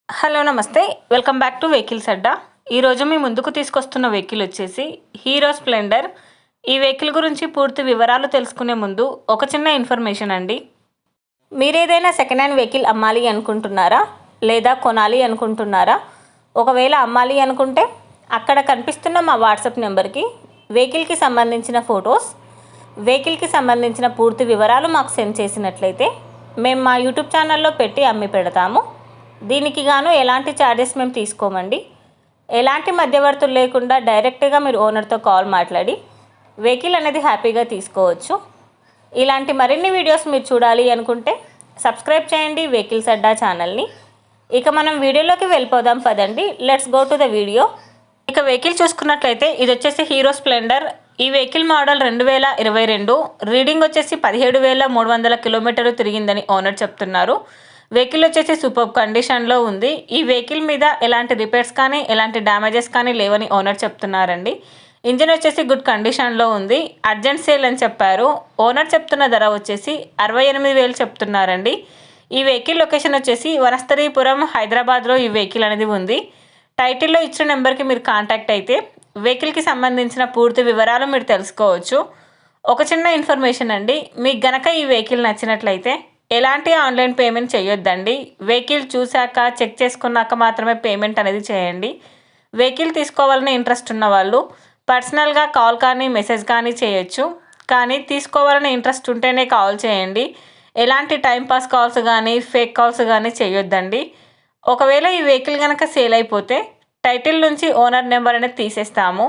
Hello నమస్తే, welcome back to vehicles అడ్డా. ఈరోజు మీ ముందుకు తీసుకొస్తున్న వెహికల్ వచ్చేసి హీరో స్ప్లెండర్. ఈ వెహికల్ గురించి పూర్తి వివరాలు తెలుసుకునే ముందు ఒక చిన్న ఇన్ఫర్మేషన్ అండి. మీరేదైనా సెకండ్ హ్యాండ్ వెహికల్ అమ్మాలి అనుకుంటున్నారా లేదా కొనాలి అనుకుంటున్నారా? ఒకవేళ అమ్మాలి అనుకుంటే అక్కడ కనిపిస్తున్న మా వాట్సాప్ నెంబర్కి వెహికల్కి సంబంధించిన ఫొటోస్, వెహికల్కి సంబంధించిన పూర్తి వివరాలు మాకు సెండ్ చేసినట్లయితే మేము మా యూట్యూబ్ ఛానల్లో పెట్టి అమ్మి పెడతాము. దీనికి గాను ఎలాంటి ఛార్జెస్ మేము తీసుకోమండి. ఎలాంటి మధ్యవర్తులు లేకుండా డైరెక్ట్గా మీరు ఓనర్తో కాల్ మాట్లాడి వెహికల్ అనేది హ్యాపీగా తీసుకోవచ్చు. ఇలాంటి మరిన్ని వీడియోస్ మీరు చూడాలి అనుకుంటే సబ్స్క్రైబ్ చేయండి వెహికల్స్ అడ్డా ఛానల్ని. ఇక మనం వీడియోలోకి వెళ్ళిపోదాం పదండి. Let's go to the video. ఇక వెహికల్ చూసుకున్నట్లయితే ఇది వచ్చేసి హీరో స్ప్లెండర్. ఈ వెహికల్ మోడల్ 2022. రీడింగ్ వచ్చేసి 17,300 కిలోమీటర్లు తిరిగిందని ఓనర్ చెప్తున్నారు. వెహికల్ వచ్చేసి సూపర్ కండిషన్లో ఉంది. ఈ వెహికల్ మీద ఎలాంటి రిపేర్స్ కానీ ఎలాంటి డ్యామేజెస్ కానీ లేవని ఓనర్ చెప్తున్నారండి. ఇంజిన్ వచ్చేసి గుడ్ కండిషన్లో ఉంది. అర్జెంట్ సేల్ అని చెప్పారు. ఓనర్ చెప్తున్న ధర వచ్చేసి 68,000 చెప్తున్నారండి. ఈ వెహికల్ లొకేషన్ వచ్చేసి వనస్థలీపురం, హైదరాబాద్లో ఈ వెహికల్ అనేది ఉంది. టైటిల్లో ఇచ్చిన నెంబర్కి మీరు కాంటాక్ట్ అయితే వెహికల్కి సంబంధించిన పూర్తి వివరాలు మీరు తెలుసుకోవచ్చు. ఒక చిన్న ఇన్ఫర్మేషన్ అండి, మీకు గనక ఈ వెహికల్ నచ్చినట్లయితే ఎలాంటి ఆన్లైన్ పేమెంట్ చేయొద్దండి. వెహికల్ చూశాక చెక్ చేసుకున్నాక మాత్రమే పేమెంట్ అనేది చేయండి. వెహికల్ తీసుకోవాలని ఇంట్రెస్ట్ ఉన్న వాళ్ళు పర్సనల్గా కాల్ కానీ మెసేజ్ కానీ చేయొచ్చు. కానీ తీసుకోవాలని ఇంట్రెస్ట్ ఉంటేనే కాల్ చేయండి. ఎలాంటి టైంపాస్ కాల్స్ కానీ ఫేక్ కాల్స్ కానీ చేయొద్దండి. ఒకవేళ ఈ వెహికల్ కనుక సేల్ అయిపోతే టైటిల్ నుంచి ఓనర్ నెంబర్ అనేది తీసేస్తాము.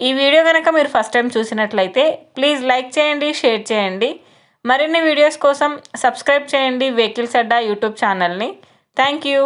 ఈ వీడియో కనుక మీరు ఫస్ట్ టైం చూసినట్లయితే ప్లీజ్ లైక్ చేయండి, షేర్ చేయండి. మరిన్ని వీడియోస్ కోసం సబ్స్క్రైబ్ చేయండి వెహికల్స్ అడ్డా యూట్యూబ్ ఛానల్ని. Thank you.